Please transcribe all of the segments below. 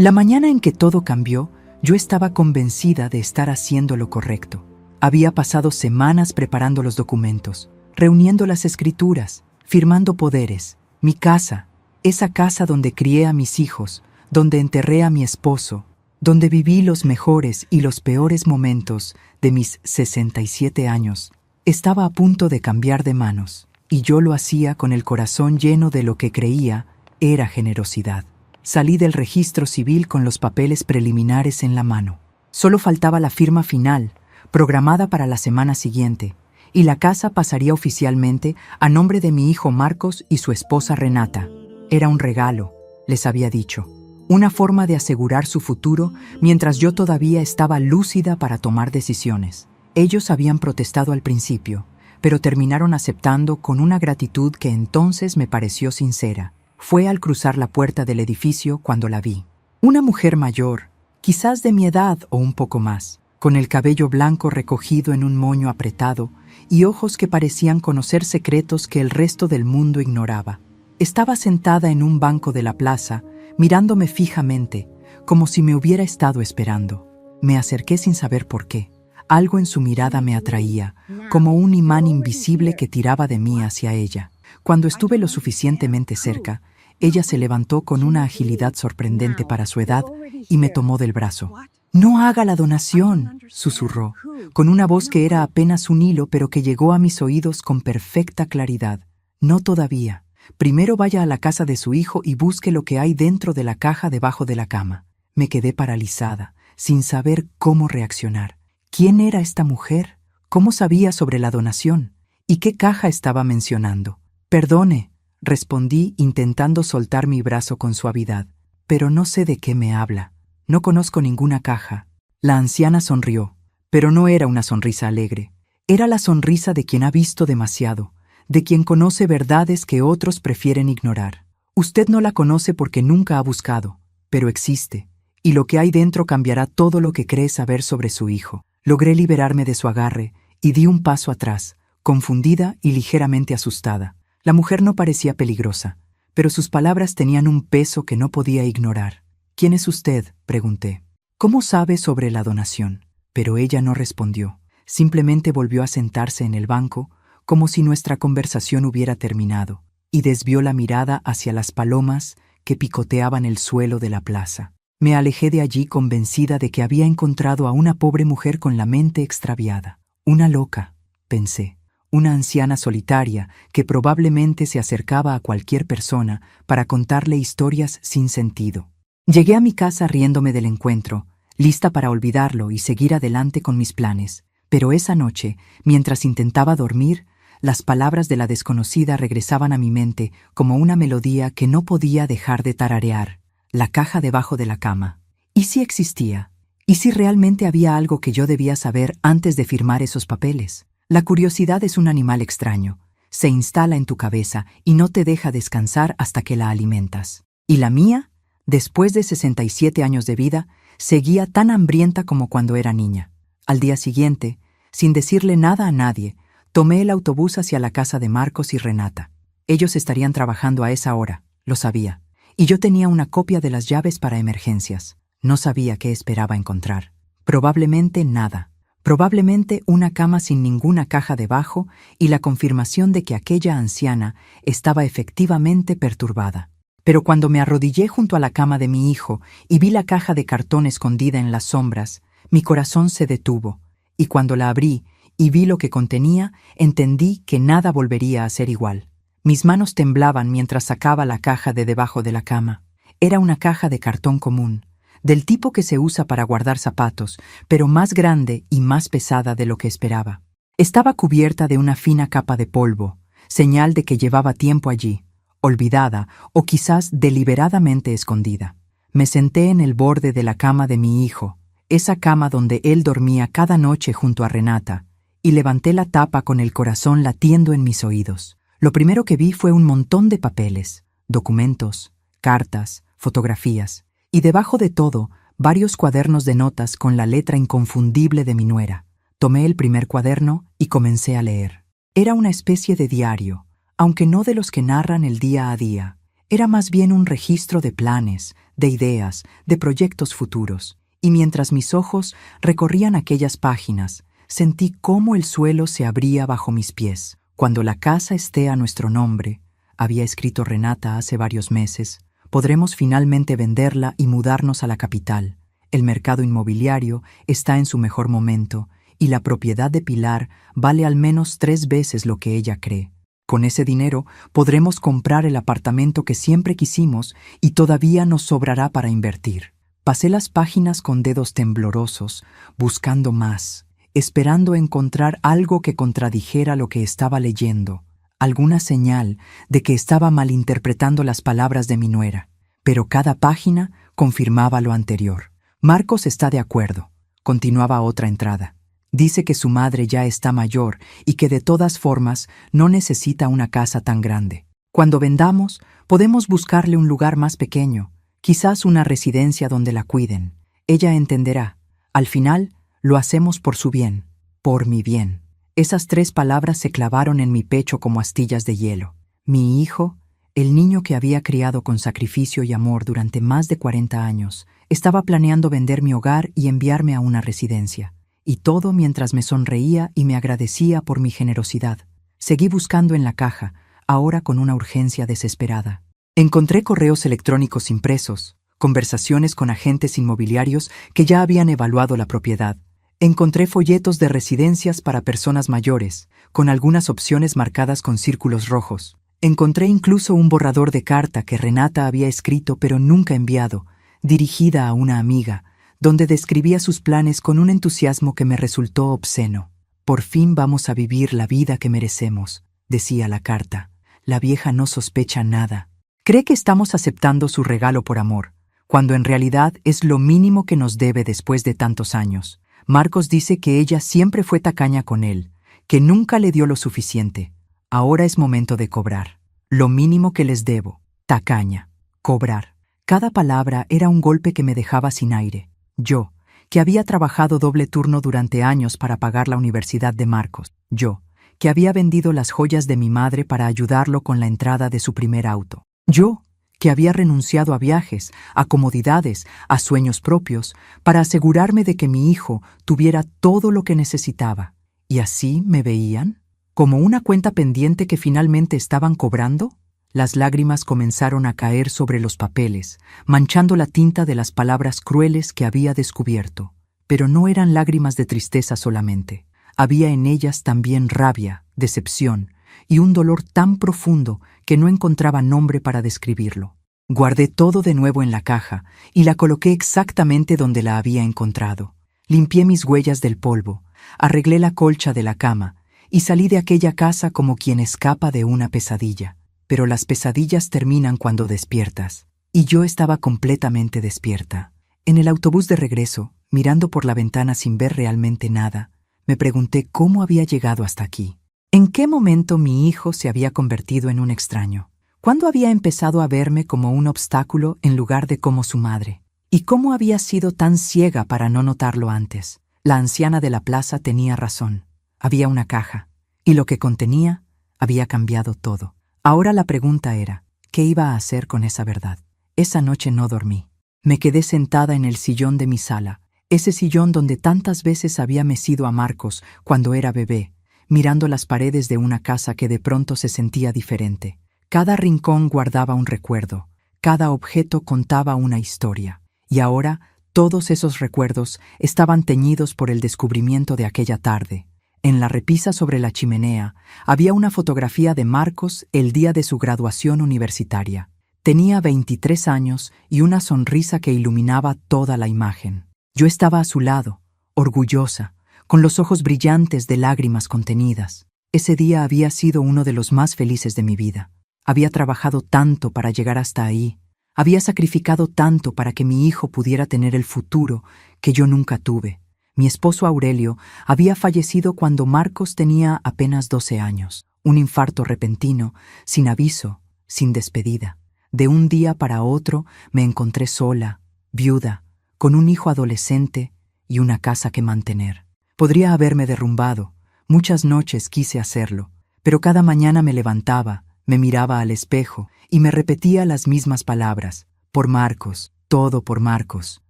La mañana en que todo cambió, yo estaba convencida de estar haciendo lo correcto. Había pasado semanas preparando los documentos, reuniendo las escrituras, firmando poderes. Mi casa, esa casa donde crié a mis hijos, donde enterré a mi esposo, donde viví los mejores y los peores momentos de mis 67 años, estaba a punto de cambiar de manos, y yo lo hacía con el corazón lleno de lo que creía era generosidad. Salí del registro civil con los papeles preliminares en la mano. Solo faltaba la firma final, programada para la semana siguiente, y la casa pasaría oficialmente a nombre de mi hijo Marcos y su esposa Renata. Era un regalo, les había dicho, una forma de asegurar su futuro mientras yo todavía estaba lúcida para tomar decisiones. Ellos habían protestado al principio, pero terminaron aceptando con una gratitud que entonces me pareció sincera. Fue al cruzar la puerta del edificio cuando la vi. Una mujer mayor, quizás de mi edad o un poco más, con el cabello blanco recogido en un moño apretado y ojos que parecían conocer secretos que el resto del mundo ignoraba. Estaba sentada en un banco de la plaza, mirándome fijamente, como si me hubiera estado esperando. Me acerqué sin saber por qué. Algo en su mirada me atraía, como un imán invisible que tiraba de mí hacia ella. Cuando estuve lo suficientemente cerca, ella se levantó con una agilidad sorprendente para su edad y me tomó del brazo. «No haga la donación», susurró, con una voz que era apenas un hilo pero que llegó a mis oídos con perfecta claridad. «No todavía. Primero vaya a la casa de su hijo y busque lo que hay dentro de la caja debajo de la cama». Me quedé paralizada, sin saber cómo reaccionar. ¿Quién era esta mujer? ¿Cómo sabía sobre la donación? ¿Y qué caja estaba mencionando? «Perdone», respondí intentando soltar mi brazo con suavidad, «pero no sé de qué me habla. No conozco ninguna caja». La anciana sonrió, pero no era una sonrisa alegre. Era la sonrisa de quien ha visto demasiado, de quien conoce verdades que otros prefieren ignorar. «Usted no la conoce porque nunca ha buscado, pero existe, y lo que hay dentro cambiará todo lo que cree saber sobre su hijo». Logré liberarme de su agarre y di un paso atrás, confundida y ligeramente asustada. La mujer no parecía peligrosa, pero sus palabras tenían un peso que no podía ignorar. «¿Quién es usted?», pregunté. «¿Cómo sabe sobre la donación?». Pero ella no respondió. Simplemente volvió a sentarse en el banco, como si nuestra conversación hubiera terminado, y desvió la mirada hacia las palomas que picoteaban el suelo de la plaza. Me alejé de allí convencida de que había encontrado a una pobre mujer con la mente extraviada. Una loca, pensé. Una anciana solitaria que probablemente se acercaba a cualquier persona para contarle historias sin sentido. Llegué a mi casa riéndome del encuentro, lista para olvidarlo y seguir adelante con mis planes. Pero esa noche, mientras intentaba dormir, las palabras de la desconocida regresaban a mi mente como una melodía que no podía dejar de tararear. La caja debajo de la cama. ¿Y si existía? ¿Y si realmente había algo que yo debía saber antes de firmar esos papeles? La curiosidad es un animal extraño. Se instala en tu cabeza y no te deja descansar hasta que la alimentas. ¿Y la mía? Después de 67 años de vida, seguía tan hambrienta como cuando era niña. Al día siguiente, sin decirle nada a nadie, tomé el autobús hacia la casa de Marcos y Renata. Ellos estarían trabajando a esa hora, lo sabía. Y yo tenía una copia de las llaves para emergencias. No sabía qué esperaba encontrar. Probablemente nada. Probablemente una cama sin ninguna caja debajo y la confirmación de que aquella anciana estaba efectivamente perturbada. Pero cuando me arrodillé junto a la cama de mi hijo y vi la caja de cartón escondida en las sombras, mi corazón se detuvo, y cuando la abrí y vi lo que contenía, entendí que nada volvería a ser igual. Mis manos temblaban mientras sacaba la caja de debajo de la cama. Era una caja de cartón común, del tipo que se usa para guardar zapatos, pero más grande y más pesada de lo que esperaba. Estaba cubierta de una fina capa de polvo, señal de que llevaba tiempo allí, olvidada o quizás deliberadamente escondida. Me senté en el borde de la cama de mi hijo, esa cama donde él dormía cada noche junto a Renata, y levanté la tapa con el corazón latiendo en mis oídos. Lo primero que vi fue un montón de papeles, documentos, cartas, fotografías, y debajo de todo, varios cuadernos de notas con la letra inconfundible de mi nuera. Tomé el primer cuaderno y comencé a leer. Era una especie de diario, aunque no de los que narran el día a día. Era más bien un registro de planes, de ideas, de proyectos futuros. Y mientras mis ojos recorrían aquellas páginas, sentí cómo el suelo se abría bajo mis pies. Cuando la casa esté a nuestro nombre, había escrito Renata hace varios meses, podremos finalmente venderla y mudarnos a la capital. El mercado inmobiliario está en su mejor momento y la propiedad de Pilar vale al menos 3 veces lo que ella cree. Con ese dinero podremos comprar el apartamento que siempre quisimos y todavía nos sobrará para invertir. Pasé las páginas con dedos temblorosos, buscando más, esperando encontrar algo que contradijera lo que estaba leyendo, alguna señal de que estaba malinterpretando las palabras de mi nuera. Pero cada página confirmaba lo anterior. Marcos está de acuerdo, continuaba otra entrada. Dice que su madre ya está mayor y que de todas formas no necesita una casa tan grande. Cuando vendamos, podemos buscarle un lugar más pequeño, quizás una residencia donde la cuiden. Ella entenderá. Al final, lo hacemos por su bien, por mi bien. Esas 3 palabras se clavaron en mi pecho como astillas de hielo. Mi hijo, el niño que había criado con sacrificio y amor durante más de 40 años, estaba planeando vender mi hogar y enviarme a una residencia. Y todo mientras me sonreía y me agradecía por mi generosidad. Seguí buscando en la caja, ahora con una urgencia desesperada. Encontré correos electrónicos impresos, conversaciones con agentes inmobiliarios que ya habían evaluado la propiedad. Encontré folletos de residencias para personas mayores, con algunas opciones marcadas con círculos rojos. Encontré incluso un borrador de carta que Renata había escrito pero nunca enviado, dirigida a una amiga, donde describía sus planes con un entusiasmo que me resultó obsceno. Por fin vamos a vivir la vida que merecemos, decía la carta. La vieja no sospecha nada. Cree que estamos aceptando su regalo por amor, cuando en realidad es lo mínimo que nos debe después de tantos años. Marcos dice que ella siempre fue tacaña con él, que nunca le dio lo suficiente. Ahora es momento de cobrar. Lo mínimo que les debo. Tacaña. Cobrar. Cada palabra era un golpe que me dejaba sin aire. Yo, que había trabajado doble turno durante años para pagar la universidad de Marcos. Yo, que había vendido las joyas de mi madre para ayudarlo con la entrada de su primer auto. Yo, que había renunciado a viajes, a comodidades, a sueños propios, para asegurarme de que mi hijo tuviera todo lo que necesitaba. ¿Y así me veían? ¿Como una cuenta pendiente que finalmente estaban cobrando? Las lágrimas comenzaron a caer sobre los papeles, manchando la tinta de las palabras crueles que había descubierto. Pero no eran lágrimas de tristeza solamente. Había en ellas también rabia, decepción y un dolor tan profundo que no encontraba nombre para describirlo. Guardé todo de nuevo en la caja y la coloqué exactamente donde la había encontrado. Limpié mis huellas del polvo, arreglé la colcha de la cama y salí de aquella casa como quien escapa de una pesadilla. Pero las pesadillas terminan cuando despiertas, y yo estaba completamente despierta. En el autobús de regreso, mirando por la ventana sin ver realmente nada, me pregunté cómo había llegado hasta aquí. ¿En qué momento mi hijo se había convertido en un extraño? ¿Cuándo había empezado a verme como un obstáculo en lugar de como su madre? ¿Y cómo había sido tan ciega para no notarlo antes? La anciana de la plaza tenía razón. Había una caja, y lo que contenía había cambiado todo. Ahora la pregunta era, ¿qué iba a hacer con esa verdad? Esa noche no dormí. Me quedé sentada en el sillón de mi sala, ese sillón donde tantas veces había mecido a Marcos cuando era bebé, mirando las paredes de una casa que de pronto se sentía diferente. Cada rincón guardaba un recuerdo, cada objeto contaba una historia, y ahora todos esos recuerdos estaban teñidos por el descubrimiento de aquella tarde. En la repisa sobre la chimenea había una fotografía de Marcos el día de su graduación universitaria. Tenía 23 años y una sonrisa que iluminaba toda la imagen. Yo estaba a su lado, orgullosa, con los ojos brillantes de lágrimas contenidas. Ese día había sido uno de los más felices de mi vida. Había trabajado tanto para llegar hasta ahí. Había sacrificado tanto para que mi hijo pudiera tener el futuro que yo nunca tuve. Mi esposo Aurelio había fallecido cuando Marcos tenía apenas 12 años. Un infarto repentino, sin aviso, sin despedida. De un día para otro me encontré sola, viuda, con un hijo adolescente y una casa que mantener. Podría haberme derrumbado. Muchas noches quise hacerlo, pero cada mañana me levantaba, Me miraba al espejo y me repetía las mismas palabras. Por Marcos, todo por Marcos.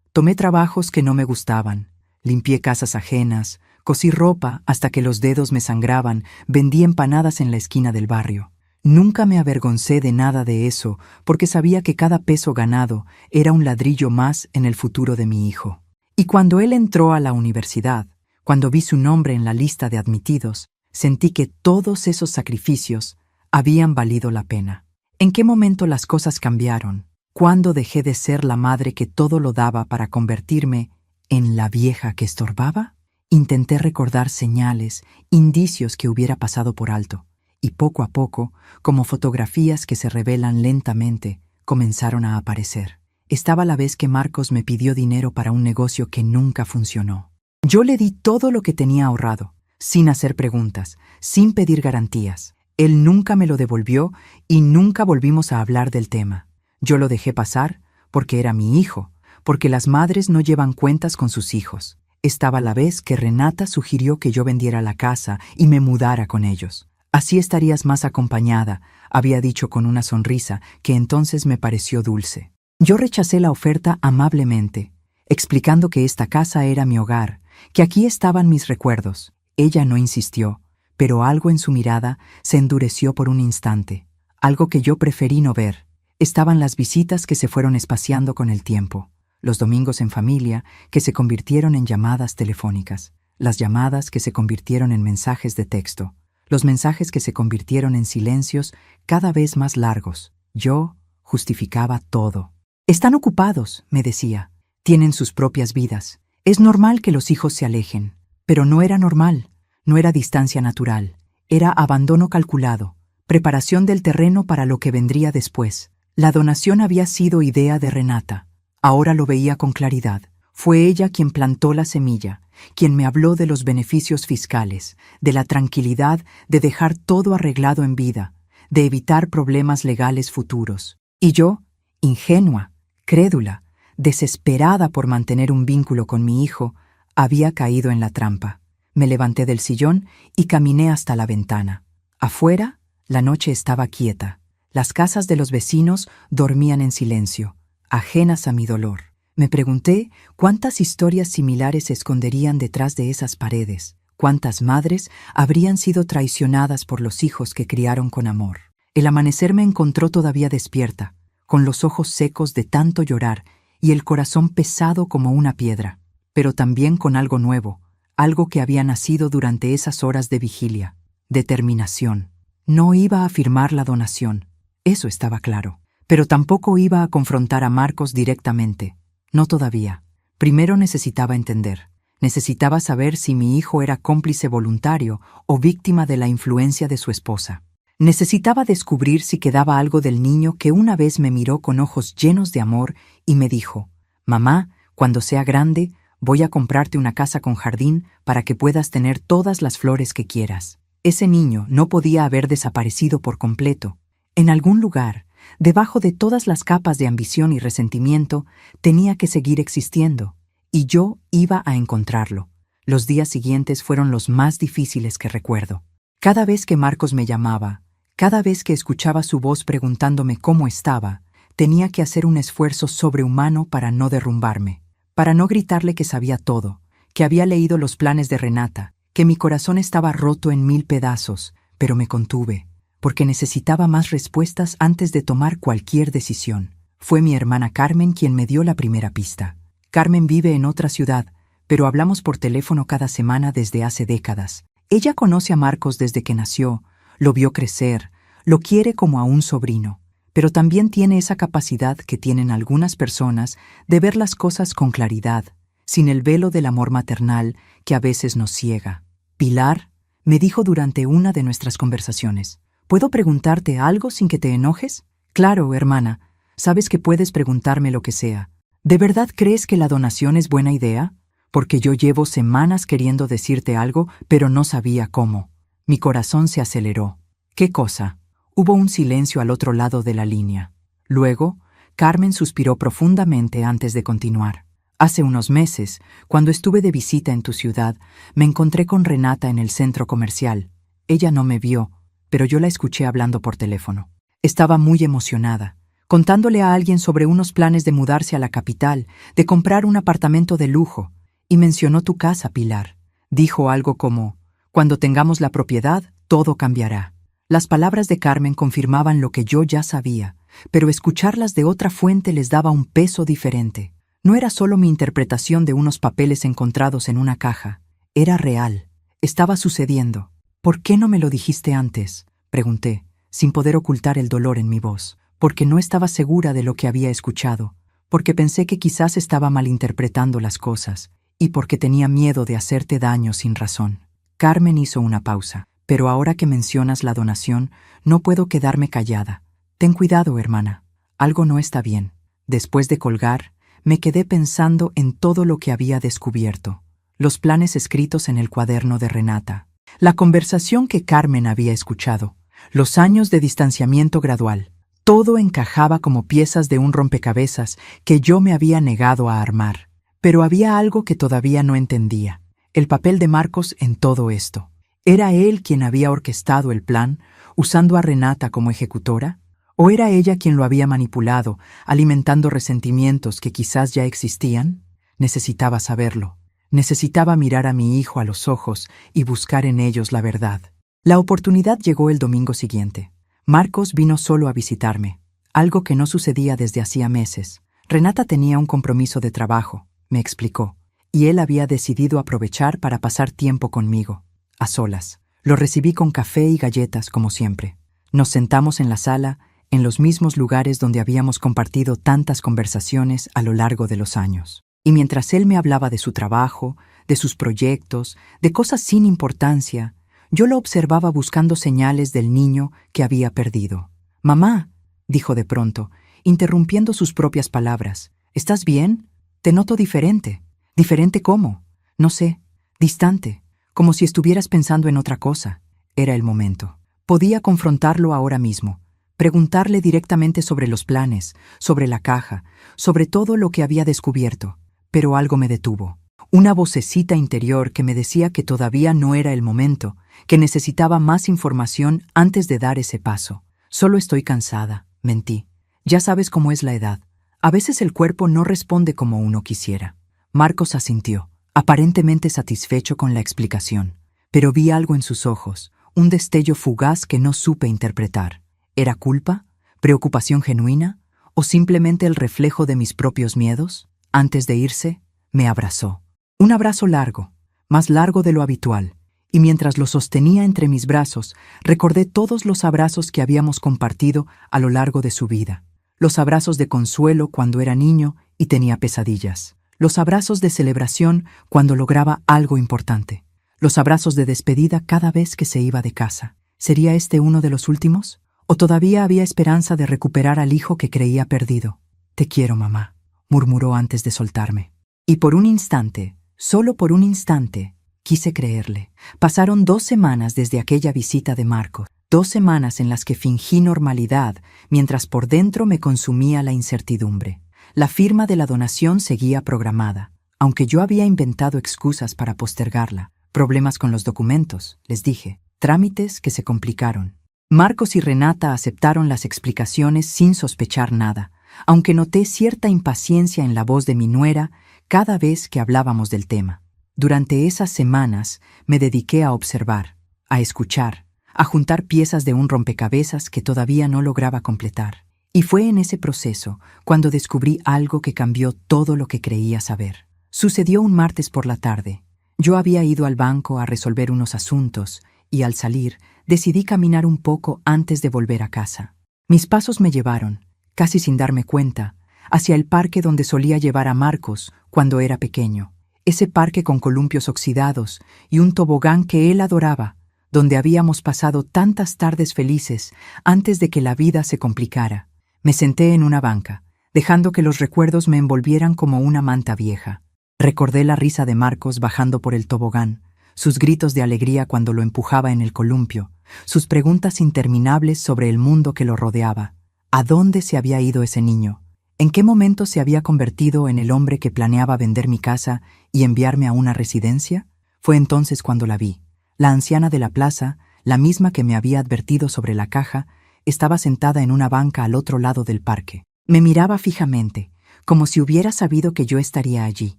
Tomé trabajos que no me gustaban. Limpié casas ajenas, cosí ropa hasta que los dedos me sangraban, vendí empanadas en la esquina del barrio. Nunca me avergoncé de nada de eso, porque sabía que cada peso ganado era un ladrillo más en el futuro de mi hijo. Y cuando él entró a la universidad, cuando vi su nombre en la lista de admitidos, sentí que todos esos sacrificios habían valido la pena. ¿En qué momento las cosas cambiaron? ¿Cuándo dejé de ser la madre que todo lo daba para convertirme en la vieja que estorbaba? Intenté recordar señales, indicios que hubiera pasado por alto, y poco a poco, como fotografías que se revelan lentamente, comenzaron a aparecer. Estaba la vez que Marcos me pidió dinero para un negocio que nunca funcionó. Yo le di todo lo que tenía ahorrado, sin hacer preguntas, sin pedir garantías. Él nunca me lo devolvió y nunca volvimos a hablar del tema. Yo lo dejé pasar porque era mi hijo, porque las madres no llevan cuentas con sus hijos. Estaba la vez que Renata sugirió que yo vendiera la casa y me mudara con ellos. Así estarías más acompañada, había dicho con una sonrisa que entonces me pareció dulce. Yo rechacé la oferta amablemente, explicando que esta casa era mi hogar, que aquí estaban mis recuerdos. Ella no insistió, pero algo en su mirada se endureció por un instante, algo que yo preferí no ver. Estaban las visitas que se fueron espaciando con el tiempo, los domingos en familia que se convirtieron en llamadas telefónicas, las llamadas que se convirtieron en mensajes de texto, los mensajes que se convirtieron en silencios cada vez más largos. Yo justificaba todo. Están ocupados, me decía. Tienen sus propias vidas. Es normal que los hijos se alejen. Pero no era normal. No era distancia natural. Era abandono calculado. Preparación del terreno para lo que vendría después. La donación había sido idea de Renata. Ahora lo veía con claridad. Fue ella quien plantó la semilla, quien me habló de los beneficios fiscales, de la tranquilidad de dejar todo arreglado en vida, de evitar problemas legales futuros. Y yo, ingenua, crédula, desesperada por mantener un vínculo con mi hijo, había caído en la trampa. Me levanté del sillón y caminé hasta la ventana. Afuera, la noche estaba quieta. Las casas de los vecinos dormían en silencio, ajenas a mi dolor. Me pregunté cuántas historias similares se esconderían detrás de esas paredes, cuántas madres habrían sido traicionadas por los hijos que criaron con amor. El amanecer me encontró todavía despierta, con los ojos secos de tanto llorar y el corazón pesado como una piedra, pero también con algo nuevo, algo que había nacido durante esas horas de vigilia: determinación. No iba a firmar la donación, eso estaba claro, pero tampoco iba a confrontar a Marcos directamente. No todavía. Primero necesitaba entender. Necesitaba saber si mi hijo era cómplice voluntario o víctima de la influencia de su esposa. Necesitaba descubrir si quedaba algo del niño que una vez me miró con ojos llenos de amor y me dijo: «Mamá, cuando sea grande, voy a comprarte una casa con jardín para que puedas tener todas las flores que quieras». Ese niño no podía haber desaparecido por completo. En algún lugar, debajo de todas las capas de ambición y resentimiento, tenía que seguir existiendo, y yo iba a encontrarlo. Los días siguientes fueron los más difíciles que recuerdo. Cada vez que Marcos me llamaba, cada vez que escuchaba su voz preguntándome cómo estaba, tenía que hacer un esfuerzo sobrehumano para no derrumbarme, para no gritarle que sabía todo, que había leído los planes de Renata, que mi corazón estaba roto en 1000 pedazos, pero me contuve, porque necesitaba más respuestas antes de tomar cualquier decisión. Fue mi hermana Carmen quien me dio la primera pista. Carmen vive en otra ciudad, pero hablamos por teléfono cada semana desde hace décadas. Ella conoce a Marcos desde que nació, lo vio crecer, lo quiere como a un sobrino, pero también tiene esa capacidad que tienen algunas personas de ver las cosas con claridad, sin el velo del amor maternal que a veces nos ciega. «Pilar», me dijo durante una de nuestras conversaciones, ¿puedo preguntarte algo sin que te enojes? Claro, hermana. Sabes que puedes preguntarme lo que sea. ¿De verdad crees que la donación es buena idea? Porque yo llevo semanas queriendo decirte algo, pero no sabía cómo. Mi corazón se aceleró. ¿Qué cosa? Hubo un silencio al otro lado de la línea. Luego, Carmen suspiró profundamente antes de continuar. Hace unos meses, cuando estuve de visita en tu ciudad, me encontré con Renata en el centro comercial. Ella no me vio, pero yo la escuché hablando por teléfono. Estaba muy emocionada, contándole a alguien sobre unos planes de mudarse a la capital, de comprar un apartamento de lujo, y mencionó tu casa, Pilar. Dijo algo como: cuando tengamos la propiedad, todo cambiará. Las palabras de Carmen confirmaban lo que yo ya sabía, pero escucharlas de otra fuente les daba un peso diferente. No era solo mi interpretación de unos papeles encontrados en una caja. Era real. Estaba sucediendo. ¿Por qué no me lo dijiste antes?, pregunté, sin poder ocultar el dolor en mi voz. Porque no estaba segura de lo que había escuchado, porque pensé que quizás estaba malinterpretando las cosas, y porque tenía miedo de hacerte daño sin razón. Carmen hizo una pausa. Pero ahora que mencionas la donación, no puedo quedarme callada. Ten cuidado, hermana. Algo no está bien. Después de colgar, me quedé pensando en todo lo que había descubierto. Los planes escritos en el cuaderno de Renata. La conversación que Carmen había escuchado. Los años de distanciamiento gradual. Todo encajaba como piezas de un rompecabezas que yo me había negado a armar. Pero había algo que todavía no entendía. El papel de Marcos en todo esto. ¿Era él quien había orquestado el plan, usando a Renata como ejecutora? ¿O era ella quien lo había manipulado, alimentando resentimientos que quizás ya existían? Necesitaba saberlo. Necesitaba mirar a mi hijo a los ojos y buscar en ellos la verdad. La oportunidad llegó el domingo siguiente. Marcos vino solo a visitarme, algo que no sucedía desde hacía meses. Renata tenía un compromiso de trabajo, me explicó, y él había decidido aprovechar para pasar tiempo conmigo. A solas. Lo recibí con café y galletas, como siempre. Nos sentamos en la sala, en los mismos lugares donde habíamos compartido tantas conversaciones a lo largo de los años. Y mientras él me hablaba de su trabajo, de sus proyectos, de cosas sin importancia, yo lo observaba buscando señales del niño que había perdido. «Mamá», dijo de pronto, interrumpiendo sus propias palabras, «¿estás bien? Te noto diferente». «¿Diferente cómo?» «No sé. Distante. Como si estuvieras pensando en otra cosa». Era el momento. Podía confrontarlo ahora mismo, preguntarle directamente sobre los planes, sobre la caja, sobre todo lo que había descubierto. Pero algo me detuvo. Una vocecita interior que me decía que todavía no era el momento, que necesitaba más información antes de dar ese paso. «Solo estoy cansada», mentí. «Ya sabes cómo es la edad. A veces el cuerpo no responde como uno quisiera». Marcos asintió, aparentemente satisfecho con la explicación, pero vi algo en sus ojos, un destello fugaz que no supe interpretar. ¿Era culpa? ¿Preocupación genuina? ¿O simplemente el reflejo de mis propios miedos? Antes de irse, me abrazó. Un abrazo largo, más largo de lo habitual, y mientras lo sostenía entre mis brazos, recordé todos los abrazos que habíamos compartido a lo largo de su vida. Los abrazos de consuelo cuando era niño y tenía pesadillas. Los abrazos de celebración cuando lograba algo importante. Los abrazos de despedida cada vez que se iba de casa. ¿Sería este uno de los últimos? ¿O todavía había esperanza de recuperar al hijo que creía perdido? «Te quiero, mamá», murmuró antes de soltarme. Y por un instante, solo por un instante, quise creerle. Pasaron 2 semanas desde aquella visita de Marcos. 2 semanas en las que fingí normalidad, mientras por dentro me consumía la incertidumbre. La firma de la donación seguía programada, aunque yo había inventado excusas para postergarla. Problemas con los documentos, les dije, trámites que se complicaron. Marcos y Renata aceptaron las explicaciones sin sospechar nada, aunque noté cierta impaciencia en la voz de mi nuera cada vez que hablábamos del tema. Durante esas semanas me dediqué a observar, a escuchar, a juntar piezas de un rompecabezas que todavía no lograba completar. Y fue en ese proceso cuando descubrí algo que cambió todo lo que creía saber. Sucedió un martes por la tarde. Yo había ido al banco a resolver unos asuntos y al salir decidí caminar un poco antes de volver a casa. Mis pasos me llevaron, casi sin darme cuenta, hacia el parque donde solía llevar a Marcos cuando era pequeño. Ese parque con columpios oxidados y un tobogán que él adoraba, donde habíamos pasado tantas tardes felices antes de que la vida se complicara. Me senté en una banca, dejando que los recuerdos me envolvieran como una manta vieja. Recordé la risa de Marcos bajando por el tobogán, sus gritos de alegría cuando lo empujaba en el columpio, sus preguntas interminables sobre el mundo que lo rodeaba. ¿A dónde se había ido ese niño? ¿En qué momento se había convertido en el hombre que planeaba vender mi casa y enviarme a una residencia? Fue entonces cuando la vi, la anciana de la plaza, la misma que me había advertido sobre la caja, estaba sentada en una banca al otro lado del parque. Me miraba fijamente, como si hubiera sabido que yo estaría allí,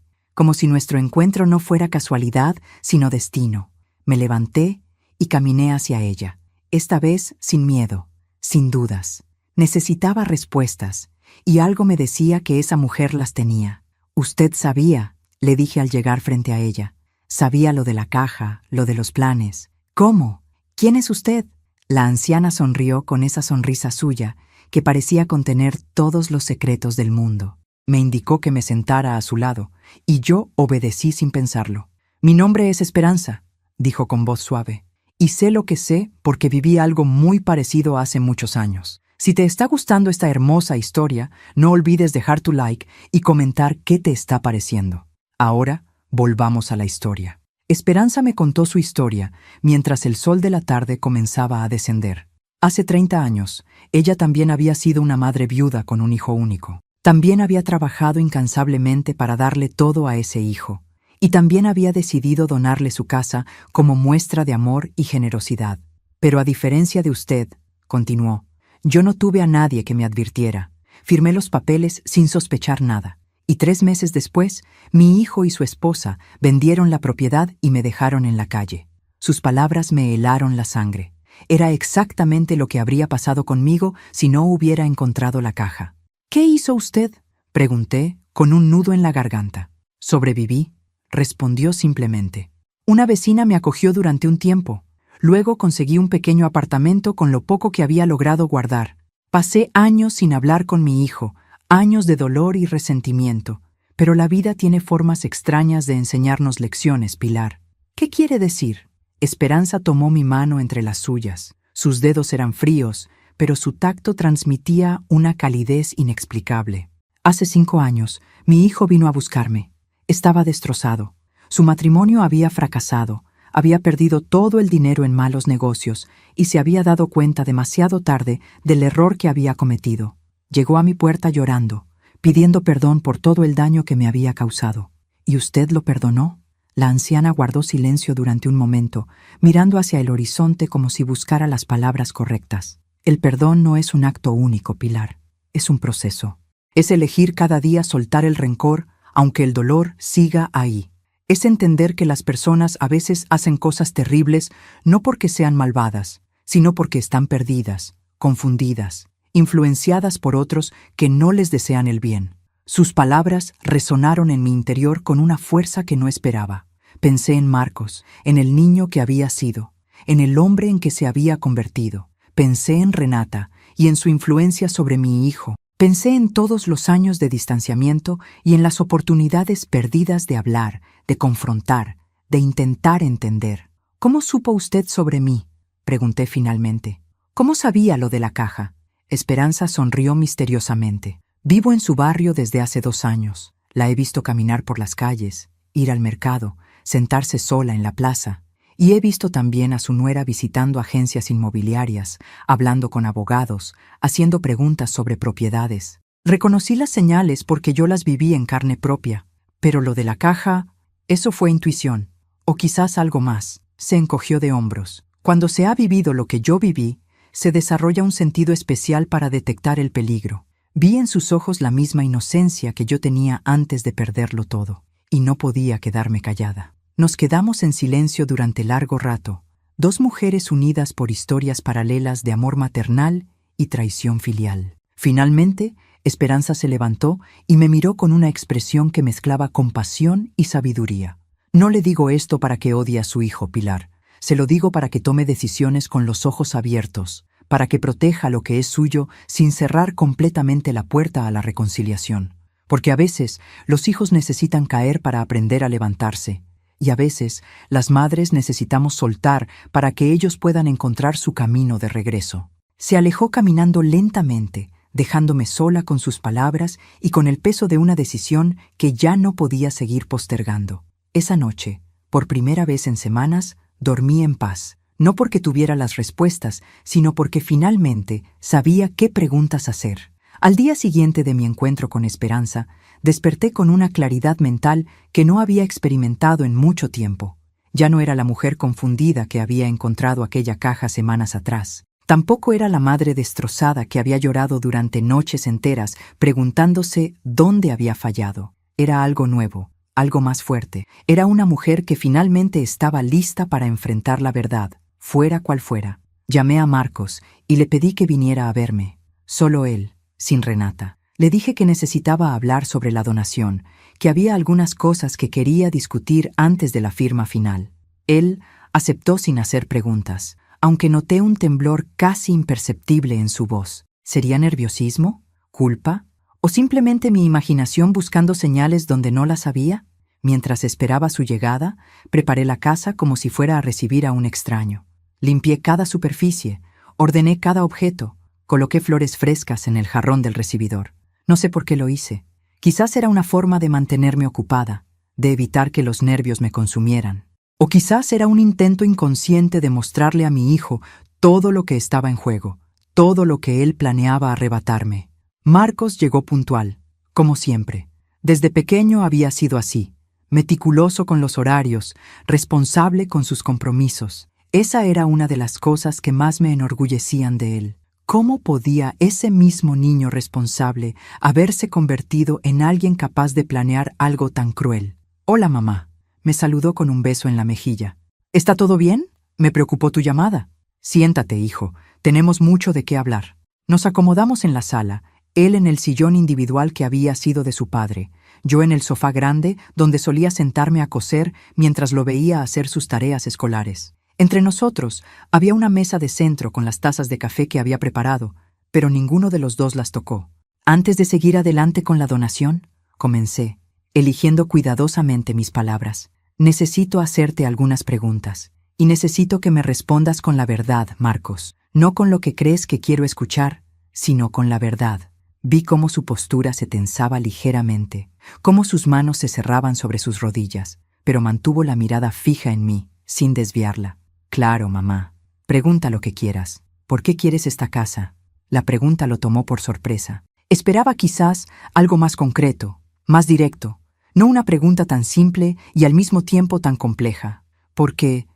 como si nuestro encuentro no fuera casualidad, sino destino. Me levanté y caminé hacia ella, esta vez sin miedo, sin dudas. Necesitaba respuestas, y algo me decía que esa mujer las tenía. «Usted sabía», le dije al llegar frente a ella. «Sabía lo de la caja, lo de los planes». «¿Cómo? ¿Quién es usted?». La anciana sonrió con esa sonrisa suya que parecía contener todos los secretos del mundo. Me indicó que me sentara a su lado, y yo obedecí sin pensarlo. «Mi nombre es Esperanza», dijo con voz suave, «y sé lo que sé porque viví algo muy parecido hace muchos años. Si te está gustando esta hermosa historia, no olvides dejar tu like y comentar qué te está pareciendo. Ahora, volvamos a la historia». Esperanza me contó su historia mientras el sol de la tarde comenzaba a descender. Hace 30 años, ella también había sido una madre viuda con un hijo único. También había trabajado incansablemente para darle todo a ese hijo, y también había decidido donarle su casa como muestra de amor y generosidad. «Pero a diferencia de usted», continuó, «yo no tuve a nadie que me advirtiera. Firmé los papeles sin sospechar nada. Y 3 meses después, mi hijo y su esposa vendieron la propiedad y me dejaron en la calle». Sus palabras me helaron la sangre. Era exactamente lo que habría pasado conmigo si no hubiera encontrado la caja. «¿Qué hizo usted?», pregunté, con un nudo en la garganta. «Sobreviví», respondió simplemente. «Una vecina me acogió durante un tiempo. Luego conseguí un pequeño apartamento con lo poco que había logrado guardar. Pasé años sin hablar con mi hijo, años de dolor y resentimiento. Pero la vida tiene formas extrañas de enseñarnos lecciones, Pilar». «¿Qué quiere decir?». Esperanza tomó mi mano entre las suyas. Sus dedos eran fríos, pero su tacto transmitía una calidez inexplicable. «Hace 5 años, mi hijo vino a buscarme. Estaba destrozado. Su matrimonio había fracasado, había perdido todo el dinero en malos negocios y se había dado cuenta demasiado tarde del error que había cometido. Llegó a mi puerta llorando, pidiendo perdón por todo el daño que me había causado. ¿Y usted lo perdonó?». La anciana guardó silencio durante un momento, mirando hacia el horizonte como si buscara las palabras correctas. «El perdón no es un acto único, Pilar. Es un proceso. Es elegir cada día soltar el rencor, aunque el dolor siga ahí. Es entender que las personas a veces hacen cosas terribles no porque sean malvadas, sino porque están perdidas, confundidas, influenciadas por otros que no les desean el bien». Sus palabras resonaron en mi interior con una fuerza que no esperaba. Pensé en Marcos, en el niño que había sido, en el hombre en que se había convertido. Pensé en Renata y en su influencia sobre mi hijo. Pensé en todos los años de distanciamiento y en las oportunidades perdidas de hablar, de confrontar, de intentar entender. «¿Cómo supo usted sobre mí?», pregunté finalmente. «¿Cómo sabía lo de la caja?». Esperanza sonrió misteriosamente. «Vivo en su barrio desde hace 2 años. La he visto caminar por las calles, ir al mercado, sentarse sola en la plaza. Y he visto también a su nuera visitando agencias inmobiliarias, hablando con abogados, haciendo preguntas sobre propiedades. Reconocí las señales porque yo las viví en carne propia. Pero lo de la caja, eso fue intuición. O quizás algo más». Se encogió de hombros. «Cuando se ha vivido lo que yo viví, se desarrolla un sentido especial para detectar el peligro». Vi en sus ojos la misma inocencia que yo tenía antes de perderlo todo, y no podía quedarme callada. Nos quedamos en silencio durante largo rato, 2 mujeres unidas por historias paralelas de amor maternal y traición filial. Finalmente, Esperanza se levantó y me miró con una expresión que mezclaba compasión y sabiduría. «No le digo esto para que odie a su hijo, Pilar. Se lo digo para que tome decisiones con los ojos abiertos, para que proteja lo que es suyo sin cerrar completamente la puerta a la reconciliación. Porque a veces los hijos necesitan caer para aprender a levantarse, y a veces las madres necesitamos soltar para que ellos puedan encontrar su camino de regreso». Se alejó caminando lentamente, dejándome sola con sus palabras y con el peso de una decisión que ya no podía seguir postergando. Esa noche, por primera vez en semanas, dormí en paz. No porque tuviera las respuestas, sino porque finalmente sabía qué preguntas hacer. Al día siguiente de mi encuentro con Esperanza, desperté con una claridad mental que no había experimentado en mucho tiempo. Ya no era la mujer confundida que había encontrado aquella caja semanas atrás. Tampoco era la madre destrozada que había llorado durante noches enteras preguntándose dónde había fallado. Era algo nuevo, algo más fuerte. Era una mujer que finalmente estaba lista para enfrentar la verdad, fuera cual fuera. Llamé a Marcos y le pedí que viniera a verme. Solo él, sin Renata. Le dije que necesitaba hablar sobre la donación, que había algunas cosas que quería discutir antes de la firma final. Él aceptó sin hacer preguntas, aunque noté un temblor casi imperceptible en su voz. ¿Sería nerviosismo? ¿Culpa? ¿O simplemente mi imaginación buscando señales donde no las había? Mientras esperaba su llegada, preparé la casa como si fuera a recibir a un extraño. Limpié cada superficie, ordené cada objeto, coloqué flores frescas en el jarrón del recibidor. No sé por qué lo hice. Quizás era una forma de mantenerme ocupada, de evitar que los nervios me consumieran. O quizás era un intento inconsciente de mostrarle a mi hijo todo lo que estaba en juego, todo lo que él planeaba arrebatarme. Marcos llegó puntual, como siempre. Desde pequeño había sido así, meticuloso con los horarios, responsable con sus compromisos. Esa era una de las cosas que más me enorgullecían de él. ¿Cómo podía ese mismo niño responsable haberse convertido en alguien capaz de planear algo tan cruel? «Hola, mamá», me saludó con un beso en la mejilla. «¿Está todo bien? Me preocupó tu llamada». «Siéntate, hijo, tenemos mucho de qué hablar». Nos acomodamos en la sala, él en el sillón individual que había sido de su padre, yo en el sofá grande donde solía sentarme a coser mientras lo veía hacer sus tareas escolares. Entre nosotros había una mesa de centro con las tazas de café que había preparado, pero ninguno de los dos las tocó. Antes de seguir adelante con la donación, comencé, eligiendo cuidadosamente mis palabras. Necesito hacerte algunas preguntas, y necesito que me respondas con la verdad, Marcos. No con lo que crees que quiero escuchar, sino con la verdad. Vi cómo su postura se tensaba ligeramente, cómo sus manos se cerraban sobre sus rodillas, pero mantuvo la mirada fija en mí, sin desviarla. «Claro, mamá. Pregunta lo que quieras. ¿Por qué quieres esta casa?» La pregunta lo tomó por sorpresa. Esperaba quizás algo más concreto, más directo, no una pregunta tan simple y al mismo tiempo tan compleja. Porque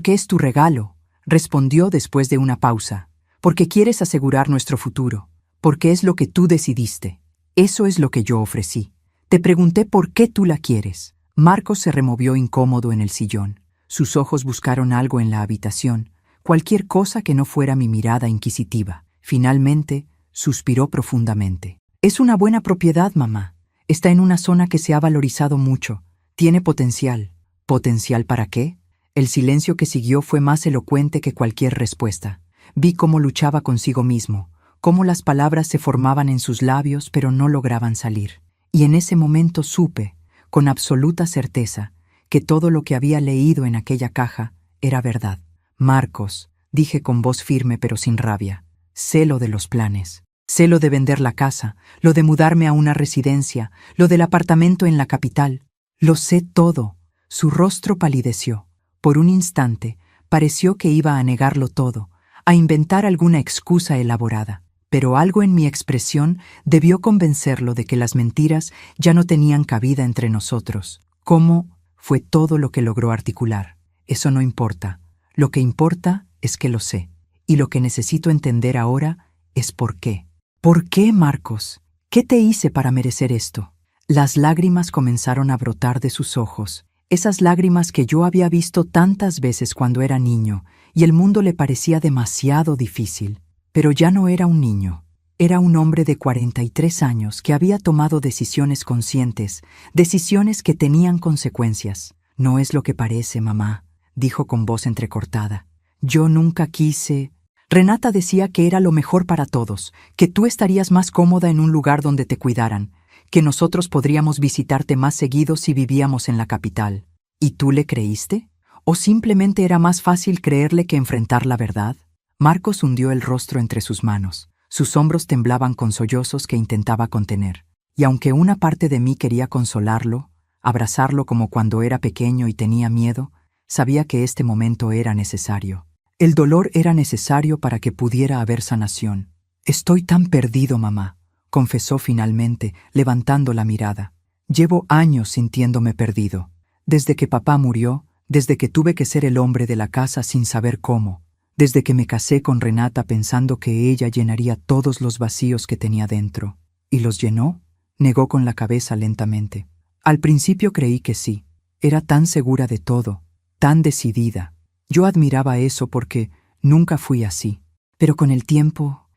es tu regalo, respondió después de una pausa. Porque quieres asegurar nuestro futuro. Porque es lo que tú decidiste. Eso es lo que yo ofrecí. Te pregunté por qué tú la quieres. Marcos se removió incómodo en el sillón. Sus ojos buscaron algo en la habitación, cualquier cosa que no fuera mi mirada inquisitiva. Finalmente, suspiró profundamente. «Es una buena propiedad, mamá. Está en una zona que se ha valorizado mucho. Tiene potencial». «¿Potencial para qué?» El silencio que siguió fue más elocuente que cualquier respuesta. Vi cómo luchaba consigo mismo, cómo las palabras se formaban en sus labios pero no lograban salir. Y en ese momento supe, con absoluta certeza, que todo lo que había leído en aquella caja era verdad. «Marcos», dije con voz firme pero sin rabia, «sé lo de los planes. Sé lo de vender la casa, lo de mudarme a una residencia, lo del apartamento en la capital. Lo sé todo». Su rostro palideció. Por un instante, pareció que iba a negarlo todo, a inventar alguna excusa elaborada. Pero algo en mi expresión debió convencerlo de que las mentiras ya no tenían cabida entre nosotros. «¿Cómo?» Fue todo lo que logró articular. «Eso no importa. Lo que importa es que lo sé. Y lo que necesito entender ahora es por qué». «¿Por qué, Marcos? ¿Qué te hice para merecer esto?» Las lágrimas comenzaron a brotar de sus ojos, esas lágrimas que yo había visto tantas veces cuando era niño, y el mundo le parecía demasiado difícil. Pero ya no era un niño. Era un hombre de 43 años que había tomado decisiones conscientes, decisiones que tenían consecuencias. «No es lo que parece, mamá», dijo con voz entrecortada. «Yo nunca quise...» Renata decía que era lo mejor para todos, que tú estarías más cómoda en un lugar donde te cuidaran, que nosotros podríamos visitarte más seguido si vivíamos en la capital. ¿Y tú le creíste? ¿O simplemente era más fácil creerle que enfrentar la verdad?» Marcos hundió el rostro entre sus manos. Sus hombros temblaban con sollozos que intentaba contener. Y aunque una parte de mí quería consolarlo, abrazarlo como cuando era pequeño y tenía miedo, sabía que este momento era necesario. El dolor era necesario para que pudiera haber sanación. «Estoy tan perdido, mamá», confesó finalmente, levantando la mirada. «Llevo años sintiéndome perdido. Desde que papá murió, desde que tuve que ser el hombre de la casa sin saber cómo, desde que me casé con Renata pensando que ella llenaría todos los vacíos que tenía dentro. ¿Y los llenó?, negó con la cabeza lentamente. Al principio creí que sí. Era tan segura de todo, tan decidida. Yo admiraba eso porque nunca fui así. Pero con el tiempo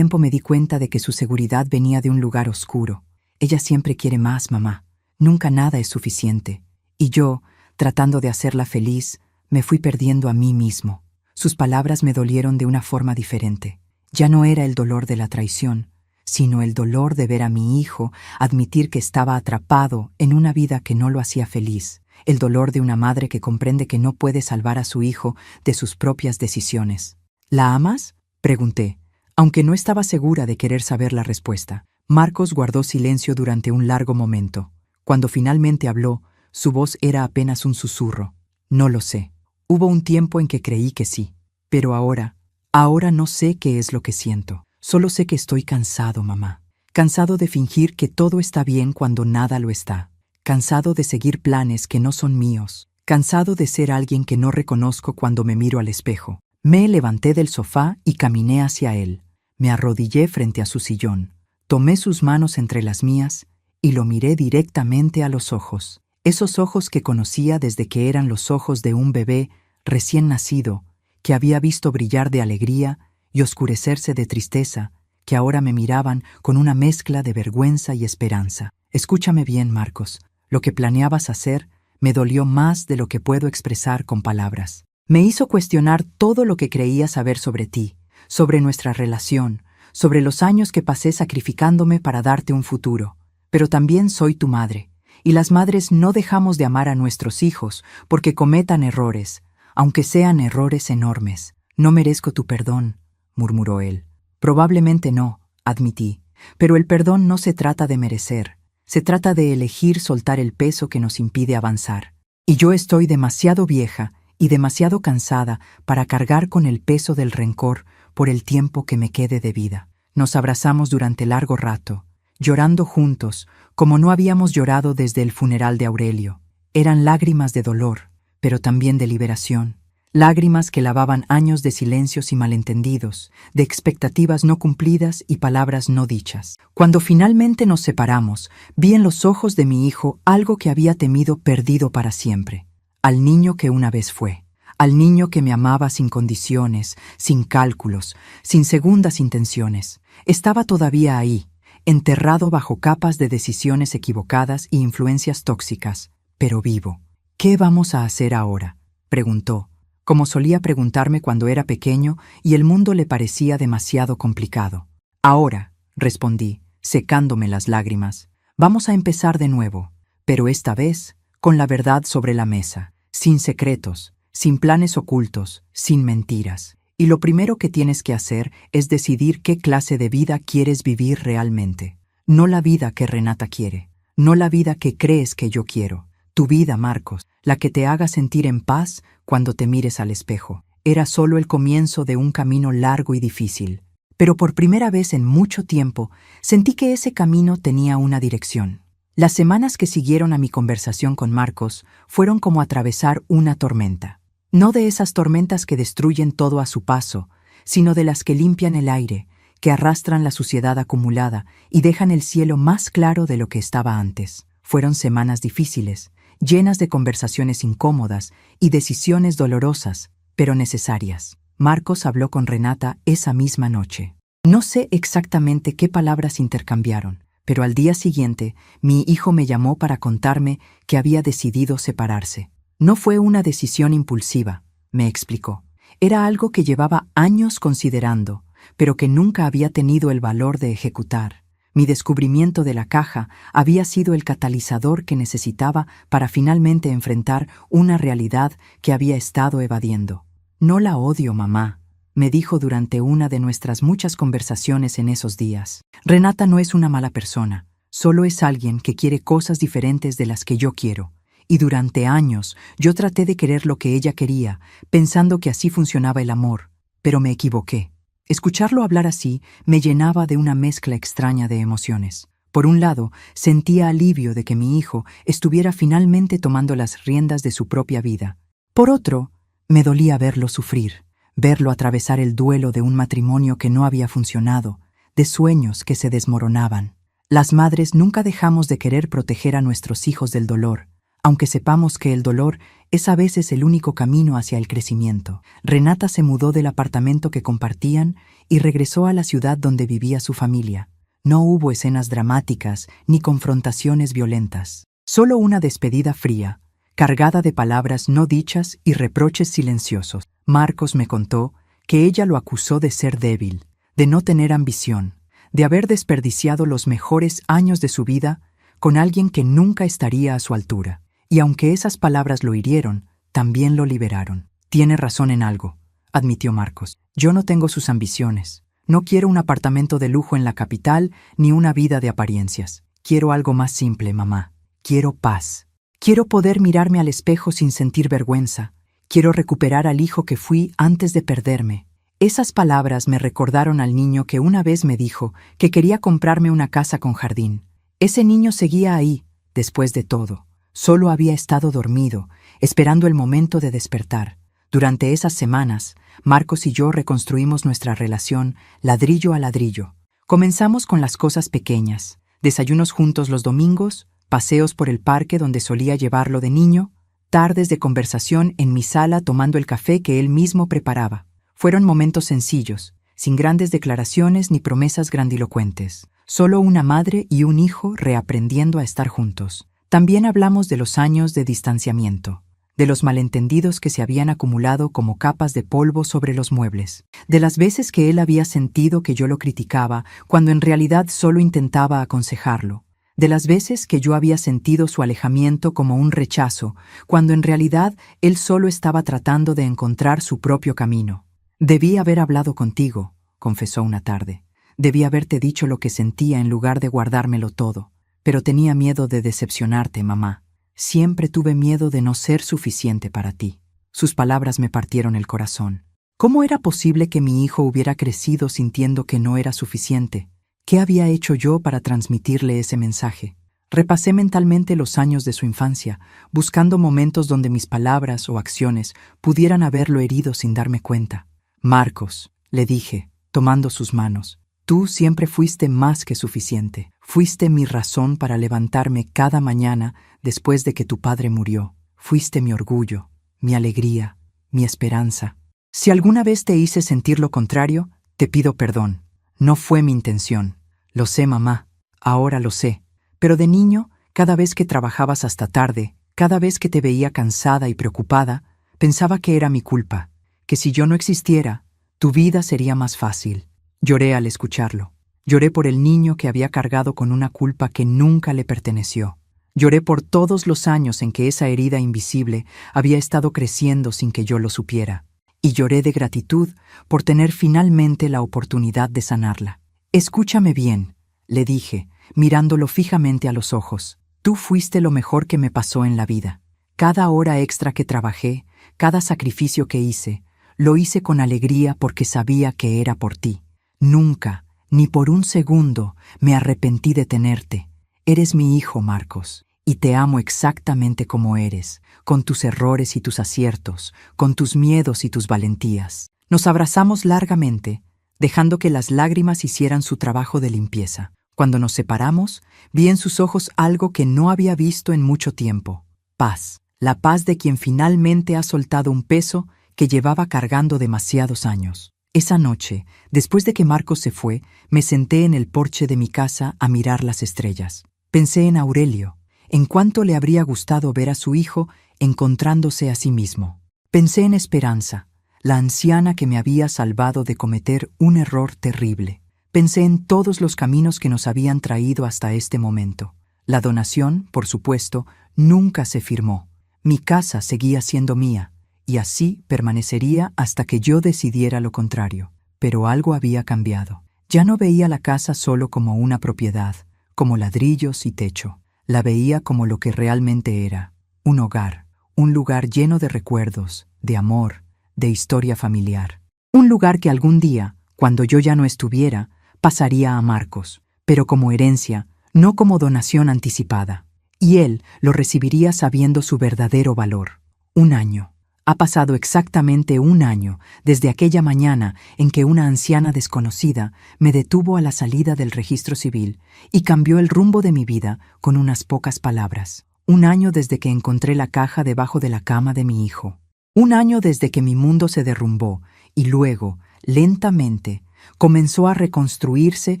me di cuenta de que su seguridad venía de un lugar oscuro. Ella siempre quiere más, mamá. Nunca nada es suficiente. Y yo, tratando de hacerla feliz, me fui perdiendo a mí mismo. Sus palabras me dolieron de una forma diferente. Ya no era el dolor de la traición, sino el dolor de ver a mi hijo admitir que estaba atrapado en una vida que no lo hacía feliz, el dolor de una madre que comprende que no puede salvar a su hijo de sus propias decisiones. ¿La amas?, pregunté, aunque no estaba segura de querer saber la respuesta. Marcos guardó silencio durante un largo momento. Cuando finalmente habló, su voz era apenas un susurro. No lo sé. Hubo un tiempo en que creí que sí, pero ahora no sé qué es lo que siento. Solo sé que estoy cansado, mamá. Cansado de fingir que todo está bien cuando nada lo está. Cansado de seguir planes que no son míos. Cansado de ser alguien que no reconozco cuando me miro al espejo. Me levanté del sofá y caminé hacia él. Me arrodillé frente a su sillón. Tomé sus manos entre las mías y lo miré directamente a los ojos. Esos ojos que conocía desde que eran los ojos de un bebé recién nacido, que había visto brillar de alegría y oscurecerse de tristeza, que ahora me miraban con una mezcla de vergüenza y esperanza. Escúchame bien, Marcos. Lo que planeabas hacer me dolió más de lo que puedo expresar con palabras. Me hizo cuestionar todo lo que creía saber sobre ti, sobre nuestra relación, sobre los años que pasé sacrificándome para darte un futuro. Pero también soy tu madre, y las madres no dejamos de amar a nuestros hijos porque cometan errores, aunque sean errores enormes. No merezco tu perdón, murmuró él. Probablemente no, admití, pero el perdón no se trata de merecer, se trata de elegir soltar el peso que nos impide avanzar. Y yo estoy demasiado vieja y demasiado cansada para cargar con el peso del rencor por el tiempo que me quede de vida. Nos abrazamos durante largo rato, llorando juntos, como no habíamos llorado desde el funeral de Aurelio. Eran lágrimas de dolor, pero también de liberación. Lágrimas que lavaban años de silencios y malentendidos, de expectativas no cumplidas y palabras no dichas. Cuando finalmente nos separamos, vi en los ojos de mi hijo algo que había temido perdido para siempre. Al niño que una vez fue. Al niño que me amaba sin condiciones, sin cálculos, sin segundas intenciones. Estaba todavía ahí, enterrado bajo capas de decisiones equivocadas y influencias tóxicas, pero vivo. ¿Qué vamos a hacer ahora?, preguntó, como solía preguntarme cuando era pequeño y el mundo le parecía demasiado complicado. Ahora, respondí, secándome las lágrimas, vamos a empezar de nuevo, pero esta vez con la verdad sobre la mesa, sin secretos, sin planes ocultos, sin mentiras. Y lo primero que tienes que hacer es decidir qué clase de vida quieres vivir realmente. No la vida que Renata quiere, no la vida que crees que yo quiero. Tu vida, Marcos, la que te haga sentir en paz cuando te mires al espejo. Era solo el comienzo de un camino largo y difícil. Pero por primera vez en mucho tiempo, sentí que ese camino tenía una dirección. Las semanas que siguieron a mi conversación con Marcos fueron como atravesar una tormenta. No de esas tormentas que destruyen todo a su paso, sino de las que limpian el aire, que arrastran la suciedad acumulada y dejan el cielo más claro de lo que estaba antes. Fueron semanas difíciles, llenas de conversaciones incómodas y decisiones dolorosas, pero necesarias. Marcos habló con Renata esa misma noche. No sé exactamente qué palabras intercambiaron, pero al día siguiente mi hijo me llamó para contarme que había decidido separarse. No fue una decisión impulsiva, me explicó. Era algo que llevaba años considerando, pero que nunca había tenido el valor de ejecutar. Mi descubrimiento de la caja había sido el catalizador que necesitaba para finalmente enfrentar una realidad que había estado evadiendo. No la odio, mamá, me dijo durante una de nuestras muchas conversaciones en esos días. Renata no es una mala persona, solo es alguien que quiere cosas diferentes de las que yo quiero. Y durante años yo traté de querer lo que ella quería, pensando que así funcionaba el amor, pero me equivoqué. Escucharlo hablar así me llenaba de una mezcla extraña de emociones. Por un lado, sentía alivio de que mi hijo estuviera finalmente tomando las riendas de su propia vida. Por otro, me dolía verlo sufrir, verlo atravesar el duelo de un matrimonio que no había funcionado, de sueños que se desmoronaban. Las madres nunca dejamos de querer proteger a nuestros hijos del dolor, aunque sepamos que el dolor es a veces el único camino hacia el crecimiento. Renata se mudó del apartamento que compartían y regresó a la ciudad donde vivía su familia. No hubo escenas dramáticas ni confrontaciones violentas. Solo una despedida fría, cargada de palabras no dichas y reproches silenciosos. Marcos me contó que ella lo acusó de ser débil, de no tener ambición, de haber desperdiciado los mejores años de su vida con alguien que nunca estaría a su altura. Y aunque esas palabras lo hirieron, también lo liberaron. Tiene razón en algo, admitió Marcos. Yo no tengo sus ambiciones. No quiero un apartamento de lujo en la capital ni una vida de apariencias. Quiero algo más simple, mamá. Quiero paz. Quiero poder mirarme al espejo sin sentir vergüenza. Quiero recuperar al hijo que fui antes de perderme. Esas palabras me recordaron al niño que una vez me dijo que quería comprarme una casa con jardín. Ese niño seguía ahí, después de todo. Solo había estado dormido, esperando el momento de despertar. Durante esas semanas, Marcos y yo reconstruimos nuestra relación ladrillo a ladrillo. Comenzamos con las cosas pequeñas, desayunos juntos los domingos, paseos por el parque donde solía llevarlo de niño, tardes de conversación en mi sala tomando el café que él mismo preparaba. Fueron momentos sencillos, sin grandes declaraciones ni promesas grandilocuentes. Solo una madre y un hijo reaprendiendo a estar juntos. También hablamos de los años de distanciamiento, de los malentendidos que se habían acumulado como capas de polvo sobre los muebles, de las veces que él había sentido que yo lo criticaba cuando en realidad solo intentaba aconsejarlo, de las veces que yo había sentido su alejamiento como un rechazo, cuando en realidad él solo estaba tratando de encontrar su propio camino. Debí haber hablado contigo, confesó una tarde. Debí haberte dicho lo que sentía en lugar de guardármelo todo. Pero tenía miedo de decepcionarte, mamá. Siempre tuve miedo de no ser suficiente para ti. Sus palabras me partieron el corazón. ¿Cómo era posible que mi hijo hubiera crecido sintiendo que no era suficiente? ¿Qué había hecho yo para transmitirle ese mensaje? Repasé mentalmente los años de su infancia, buscando momentos donde mis palabras o acciones pudieran haberlo herido sin darme cuenta. Marcos, le dije, tomando sus manos, tú siempre fuiste más que suficiente. Fuiste mi razón para levantarme cada mañana después de que tu padre murió. Fuiste mi orgullo, mi alegría, mi esperanza. Si alguna vez te hice sentir lo contrario, te pido perdón. No fue mi intención. Lo sé, mamá. Ahora lo sé. Pero de niño, cada vez que trabajabas hasta tarde, cada vez que te veía cansada y preocupada, pensaba que era mi culpa, que si yo no existiera, tu vida sería más fácil. Lloré al escucharlo. Lloré por el niño que había cargado con una culpa que nunca le perteneció. Lloré por todos los años en que esa herida invisible había estado creciendo sin que yo lo supiera. Y lloré de gratitud por tener finalmente la oportunidad de sanarla. Escúchame bien, le dije, mirándolo fijamente a los ojos. Tú fuiste lo mejor que me pasó en la vida. Cada hora extra que trabajé, cada sacrificio que hice, lo hice con alegría porque sabía que era por ti. Nunca, ni por un segundo, me arrepentí de tenerte. Eres mi hijo, Marcos, y te amo exactamente como eres, con tus errores y tus aciertos, con tus miedos y tus valentías. Nos abrazamos largamente, dejando que las lágrimas hicieran su trabajo de limpieza. Cuando nos separamos, vi en sus ojos algo que no había visto en mucho tiempo. Paz, la paz de quien finalmente ha soltado un peso que llevaba cargando demasiados años. Esa noche, después de que Marcos se fue, me senté en el porche de mi casa a mirar las estrellas. Pensé en Aurelio, en cuánto le habría gustado ver a su hijo encontrándose a sí mismo. Pensé en Esperanza, la anciana que me había salvado de cometer un error terrible. Pensé en todos los caminos que nos habían traído hasta este momento. La donación, por supuesto, nunca se firmó. Mi casa seguía siendo mía. Y así permanecería hasta que yo decidiera lo contrario. Pero algo había cambiado. Ya no veía la casa solo como una propiedad, como ladrillos y techo. La veía como lo que realmente era, un hogar, un lugar lleno de recuerdos, de amor, de historia familiar. Un lugar que algún día, cuando yo ya no estuviera, pasaría a Marcos, pero como herencia, no como donación anticipada. Y él lo recibiría sabiendo su verdadero valor. 1 año. Ha pasado exactamente 1 año desde aquella mañana en que una anciana desconocida me detuvo a la salida del registro civil y cambió el rumbo de mi vida con unas pocas palabras. 1 año desde que encontré la caja debajo de la cama de mi hijo. 1 año desde que mi mundo se derrumbó y luego, lentamente, comenzó a reconstruirse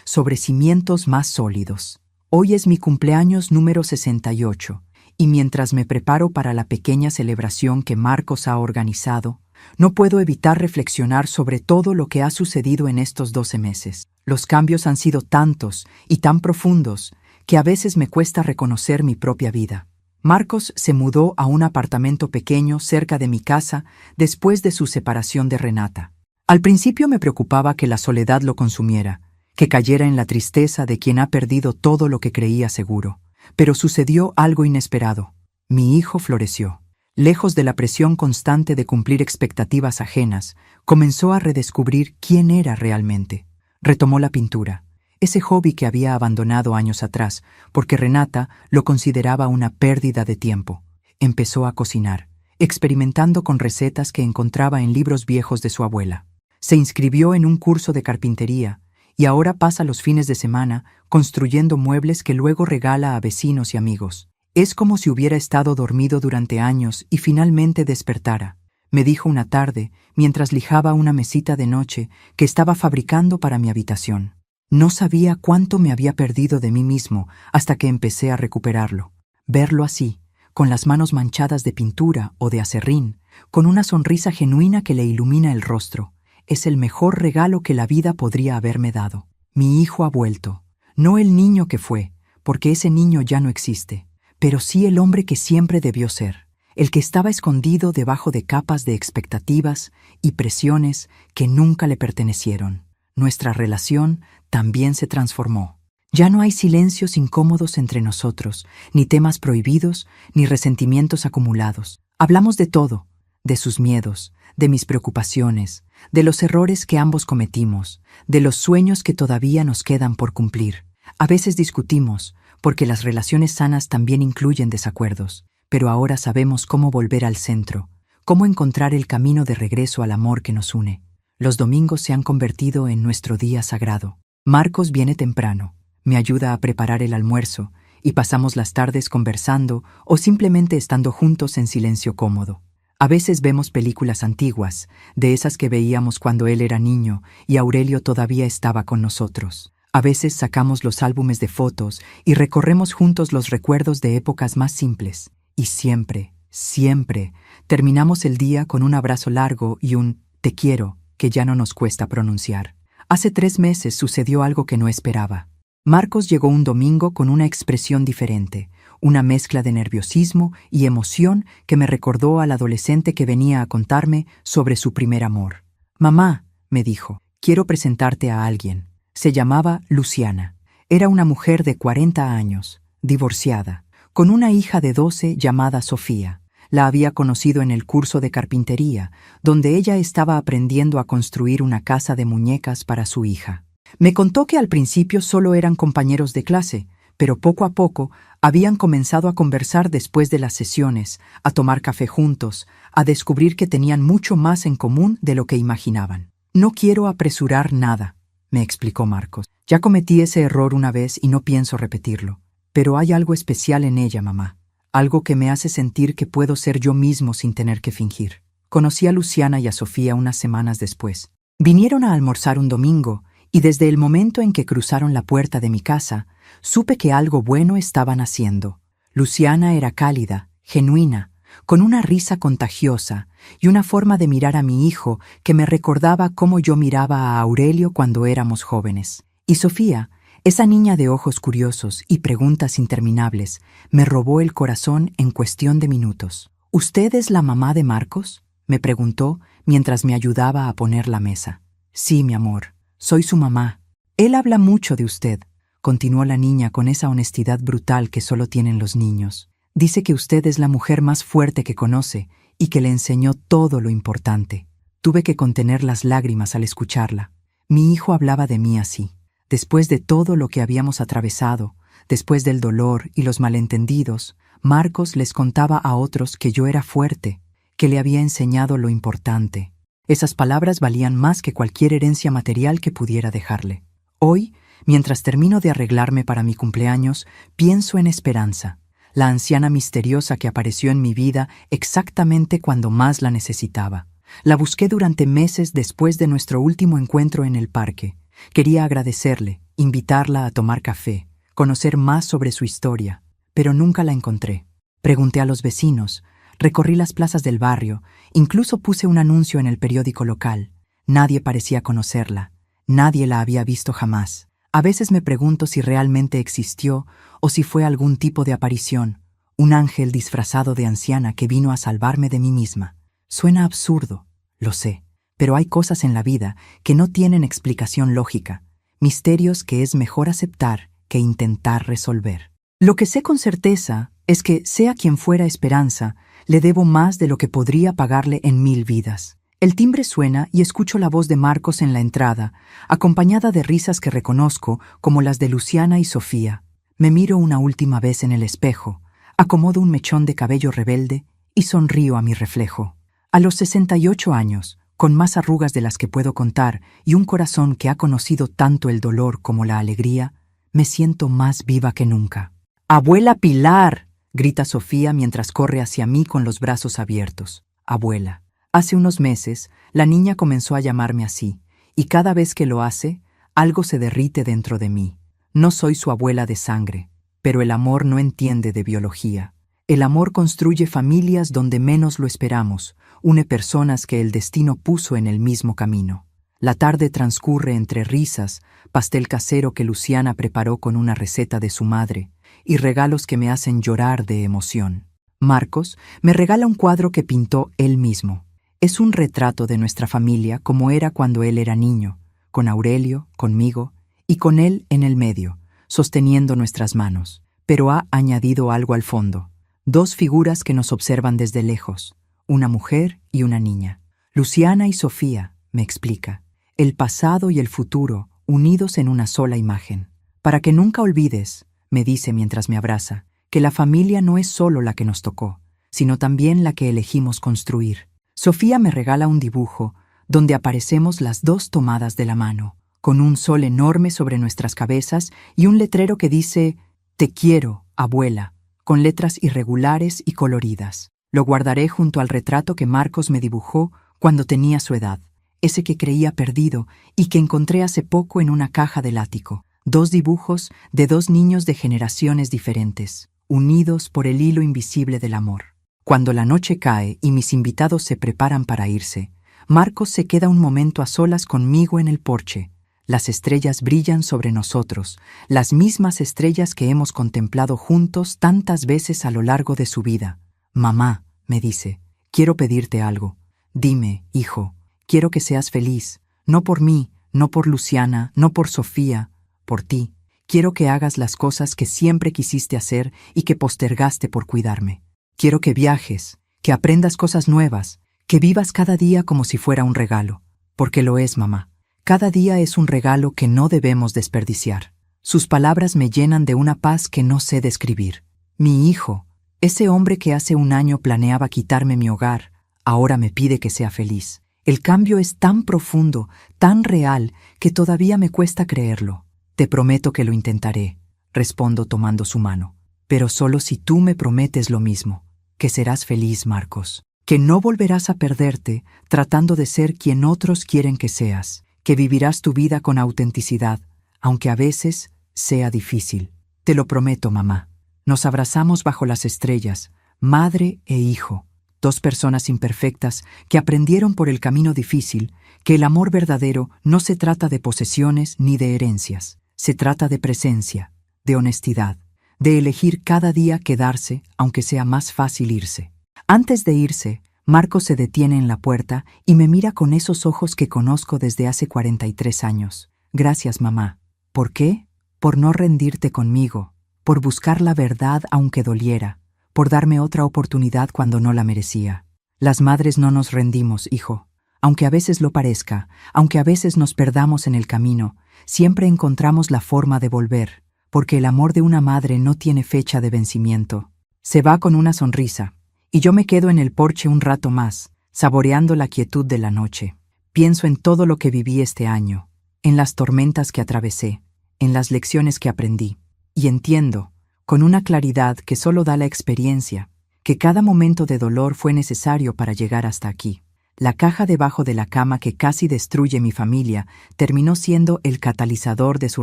sobre cimientos más sólidos. Hoy es mi cumpleaños número 68, y mientras me preparo para la pequeña celebración que Marcos ha organizado, no puedo evitar reflexionar sobre todo lo que ha sucedido en estos 12 meses. Los cambios han sido tantos y tan profundos que a veces me cuesta reconocer mi propia vida. Marcos se mudó a un apartamento pequeño cerca de mi casa después de su separación de Renata. Al principio me preocupaba que la soledad lo consumiera, que cayera en la tristeza de quien ha perdido todo lo que creía seguro. Pero sucedió algo inesperado. Mi hijo floreció. Lejos de la presión constante de cumplir expectativas ajenas, comenzó a redescubrir quién era realmente. Retomó la pintura, ese hobby que había abandonado años atrás, porque Renata lo consideraba una pérdida de tiempo. Empezó a cocinar, experimentando con recetas que encontraba en libros viejos de su abuela. Se inscribió en un curso de carpintería, y ahora pasa los fines de semana construyendo muebles que luego regala a vecinos y amigos. Es como si hubiera estado dormido durante años y finalmente despertara. Me dijo una tarde, mientras lijaba una mesita de noche que estaba fabricando para mi habitación. No sabía cuánto me había perdido de mí mismo hasta que empecé a recuperarlo. Verlo así, con las manos manchadas de pintura o de aserrín, con una sonrisa genuina que le ilumina el rostro, es el mejor regalo que la vida podría haberme dado. Mi hijo ha vuelto, no el niño que fue, porque ese niño ya no existe, pero sí el hombre que siempre debió ser, el que estaba escondido debajo de capas de expectativas y presiones que nunca le pertenecieron. Nuestra relación también se transformó. Ya no hay silencios incómodos entre nosotros, ni temas prohibidos, ni resentimientos acumulados. Hablamos de todo, de sus miedos, de mis preocupaciones, de los errores que ambos cometimos, de los sueños que todavía nos quedan por cumplir. A veces discutimos, porque las relaciones sanas también incluyen desacuerdos, pero ahora sabemos cómo volver al centro, cómo encontrar el camino de regreso al amor que nos une. Los domingos se han convertido en nuestro día sagrado. Marcos viene temprano, me ayuda a preparar el almuerzo, y pasamos las tardes conversando o simplemente estando juntos en silencio cómodo. A veces vemos películas antiguas, de esas que veíamos cuando él era niño y Aurelio todavía estaba con nosotros. A veces sacamos los álbumes de fotos y recorremos juntos los recuerdos de épocas más simples. Y siempre, siempre, terminamos el día con un abrazo largo y un «te quiero» que ya no nos cuesta pronunciar. Hace 3 meses sucedió algo que no esperaba. Marcos llegó un domingo con una expresión diferente, una mezcla de nerviosismo y emoción que me recordó al adolescente que venía a contarme sobre su primer amor. «Mamá», me dijo, «quiero presentarte a alguien». Se llamaba Luciana. Era una mujer de 40 años, divorciada, con una hija de 12 llamada Sofía. La había conocido en el curso de carpintería, donde ella estaba aprendiendo a construir una casa de muñecas para su hija. Me contó que al principio solo eran compañeros de clase, pero poco a poco habían comenzado a conversar después de las sesiones, a tomar café juntos, a descubrir que tenían mucho más en común de lo que imaginaban. «No quiero apresurar nada», me explicó Marcos. «Ya cometí ese error una vez y no pienso repetirlo. Pero hay algo especial en ella, mamá. Algo que me hace sentir que puedo ser yo mismo sin tener que fingir». Conocí a Luciana y a Sofía unas semanas después. Vinieron a almorzar un domingo, y desde el momento en que cruzaron la puerta de mi casa, supe que algo bueno estaban haciendo. Luciana era cálida, genuina, con una risa contagiosa y una forma de mirar a mi hijo que me recordaba cómo yo miraba a Aurelio cuando éramos jóvenes. Y Sofía, esa niña de ojos curiosos y preguntas interminables, me robó el corazón en cuestión de minutos. «¿Usted es la mamá de Marcos?», me preguntó mientras me ayudaba a poner la mesa. «Sí, mi amor, soy su mamá. Él habla mucho de usted», continuó la niña con esa honestidad brutal que solo tienen los niños. «Dice que usted es la mujer más fuerte que conoce y que le enseñó todo lo importante». Tuve que contener las lágrimas al escucharla. Mi hijo hablaba de mí así. Después de todo lo que habíamos atravesado, Después del dolor y los malentendidos, Marcos les contaba a otros que yo era fuerte, que le había enseñado lo importante. Esas palabras valían más que cualquier herencia material que pudiera dejarle. Hoy, mientras termino de arreglarme para mi cumpleaños, pienso en Esperanza, la anciana misteriosa que apareció en mi vida exactamente cuando más la necesitaba. La busqué durante meses después de nuestro último encuentro en el parque. Quería agradecerle, invitarla a tomar café, conocer más sobre su historia, pero nunca la encontré. Pregunté a los vecinos, recorrí las plazas del barrio, incluso puse un anuncio en el periódico local. Nadie parecía conocerla, nadie la había visto jamás. A veces me pregunto si realmente existió o si fue algún tipo de aparición, un ángel disfrazado de anciana que vino a salvarme de mí misma. Suena absurdo, lo sé, pero hay cosas en la vida que no tienen explicación lógica, misterios que es mejor aceptar que intentar resolver. Lo que sé con certeza es que, sea quien fuera Esperanza, le debo más de lo que podría pagarle en 1000 vidas. El timbre suena y escucho la voz de Marcos en la entrada, acompañada de risas que reconozco como las de Luciana y Sofía. Me miro una última vez en el espejo, acomodo un mechón de cabello rebelde y sonrío a mi reflejo. A los 68 años, con más arrugas de las que puedo contar y un corazón que ha conocido tanto el dolor como la alegría, me siento más viva que nunca. ¡Abuela Pilar!, grita Sofía mientras corre hacia mí con los brazos abiertos. Abuela. Hace unos meses, la niña comenzó a llamarme así, y cada vez que lo hace, algo se derrite dentro de mí. No soy su abuela de sangre, pero el amor no entiende de biología. El amor construye familias donde menos lo esperamos, une personas que el destino puso en el mismo camino. La tarde transcurre entre risas, pastel casero que Luciana preparó con una receta de su madre, y regalos que me hacen llorar de emoción. Marcos me regala un cuadro que pintó él mismo. Es un retrato de nuestra familia como era cuando él era niño, con Aurelio, conmigo, y con él en el medio, sosteniendo nuestras manos. Pero ha añadido algo al fondo. 2 figuras que nos observan desde lejos, una mujer y una niña. Luciana y Sofía, me explica, el pasado y el futuro unidos en una sola imagen. Para que nunca olvides, me dice mientras me abraza, que la familia no es solo la que nos tocó, sino también la que elegimos construir. Sofía me regala un dibujo donde aparecemos las 2 tomadas de la mano, con un sol enorme sobre nuestras cabezas y un letrero que dice «Te quiero, abuela», con letras irregulares y coloridas. Lo guardaré junto al retrato que Marcos me dibujó cuando tenía su edad, ese que creía perdido y que encontré hace poco en una caja del ático. 2 dibujos de 2 niños de generaciones diferentes, unidos por el hilo invisible del amor. Cuando la noche cae y mis invitados se preparan para irse, Marcos se queda un momento a solas conmigo en el porche. Las estrellas brillan sobre nosotros, las mismas estrellas que hemos contemplado juntos tantas veces a lo largo de su vida. «Mamá», me dice, «quiero pedirte algo. Dime, hijo, quiero que seas feliz, no por mí, no por Luciana, no por Sofía, por ti. Quiero que hagas las cosas que siempre quisiste hacer y que postergaste por cuidarme. Quiero que viajes, que aprendas cosas nuevas, que vivas cada día como si fuera un regalo, porque lo es, mamá. Cada día es un regalo que no debemos desperdiciar». Sus palabras me llenan de una paz que no sé describir. Mi hijo, ese hombre que hace un año planeaba quitarme mi hogar, ahora me pide que sea feliz. El cambio es tan profundo, tan real, que todavía me cuesta creerlo. «Te prometo que lo intentaré», respondo tomando su mano. «Pero solo si tú me prometes lo mismo, que serás feliz, Marcos, que no volverás a perderte tratando de ser quien otros quieren que seas, que vivirás tu vida con autenticidad, aunque a veces sea difícil. Te lo prometo, mamá». Nos abrazamos bajo las estrellas, madre e hijo, 2 personas imperfectas que aprendieron por el camino difícil que el amor verdadero no se trata de posesiones ni de herencias, se trata de presencia, de honestidad, de elegir cada día quedarse aunque sea más fácil irse. Antes de irse, Marcos se detiene en la puerta y me mira con esos ojos que conozco desde hace 43 años. «Gracias, mamá». «¿Por qué?» «Por no rendirte conmigo, por buscar la verdad aunque doliera, por darme otra oportunidad cuando no la merecía. Las madres no nos rendimos, hijo. Aunque a veces lo parezca, aunque a veces nos perdamos en el camino, siempre encontramos la forma de volver, porque el amor de una madre no tiene fecha de vencimiento. Se va con una sonrisa, y yo me quedo en el porche un rato más, saboreando la quietud de la noche. Pienso en todo lo que viví este año, en las tormentas que atravesé, en las lecciones que aprendí, y entiendo, con una claridad que solo da la experiencia, que cada momento de dolor fue necesario para llegar hasta aquí. La caja debajo de la cama que casi destruye mi familia terminó siendo el catalizador de su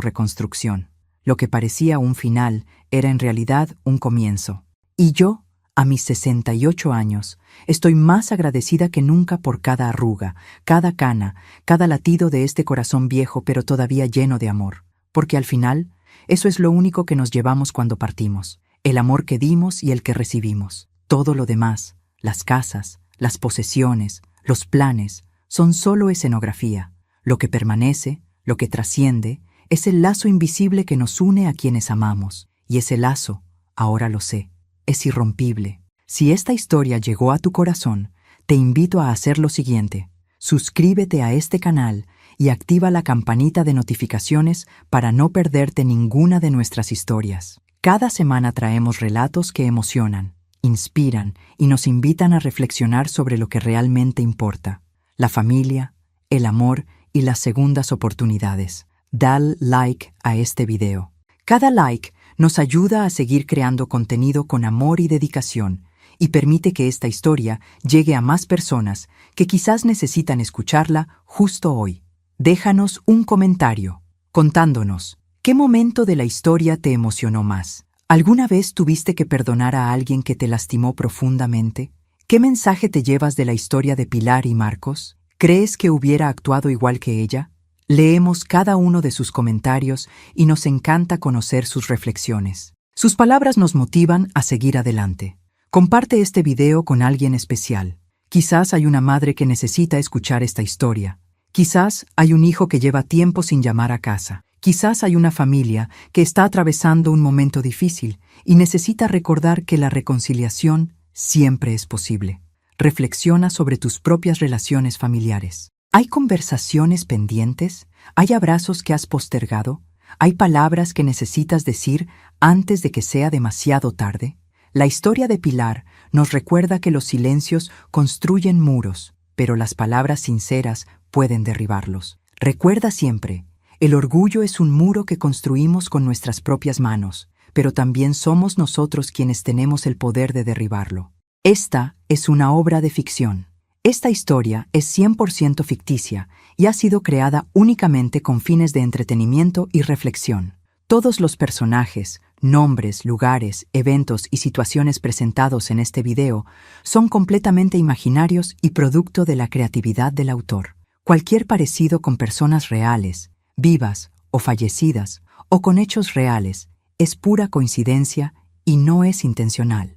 reconstrucción. Lo que parecía un final era en realidad un comienzo. Y yo, a mis 68 años, estoy más agradecida que nunca por cada arruga, cada cana, cada latido de este corazón viejo pero todavía lleno de amor. Porque al final, eso es lo único que nos llevamos cuando partimos. El amor que dimos y el que recibimos. Todo lo demás, las casas, las posesiones, los planes, son solo escenografía. Lo que permanece, lo que trasciende, es el lazo invisible que nos une a quienes amamos. Y ese lazo, ahora lo sé, es irrompible. Si esta historia llegó a tu corazón, te invito a hacer lo siguiente. Suscríbete a este canal y activa la campanita de notificaciones para no perderte ninguna de nuestras historias. Cada semana traemos relatos que emocionan, inspiran y nos invitan a reflexionar sobre lo que realmente importa: la familia, el amor y las segundas oportunidades. Dale like a este video. Cada like nos ayuda a seguir creando contenido con amor y dedicación y permite que esta historia llegue a más personas que quizás necesitan escucharla justo hoy. Déjanos un comentario contándonos qué momento de la historia te emocionó más. ¿Alguna vez tuviste que perdonar a alguien que te lastimó profundamente? ¿Qué mensaje te llevas de la historia de Pilar y Marcos? ¿Crees que hubiera actuado igual que ella? Leemos cada uno de sus comentarios y nos encanta conocer sus reflexiones. Sus palabras nos motivan a seguir adelante. Comparte este video con alguien especial. Quizás hay una madre que necesita escuchar esta historia. Quizás hay un hijo que lleva tiempo sin llamar a casa. Quizás hay una familia que está atravesando un momento difícil y necesita recordar que la reconciliación siempre es posible. Reflexiona sobre tus propias relaciones familiares. ¿Hay conversaciones pendientes? ¿Hay abrazos que has postergado? ¿Hay palabras que necesitas decir antes de que sea demasiado tarde? La historia de Pilar nos recuerda que los silencios construyen muros, pero las palabras sinceras pueden derribarlos. Recuerda siempre, el orgullo es un muro que construimos con nuestras propias manos, pero también somos nosotros quienes tenemos el poder de derribarlo. Esta es una obra de ficción. Esta historia es 100% ficticia y ha sido creada únicamente con fines de entretenimiento y reflexión. Todos los personajes, nombres, lugares, eventos y situaciones presentados en este video son completamente imaginarios y producto de la creatividad del autor. Cualquier parecido con personas reales, vivas o fallecidas, o con hechos reales, es pura coincidencia y no es intencional.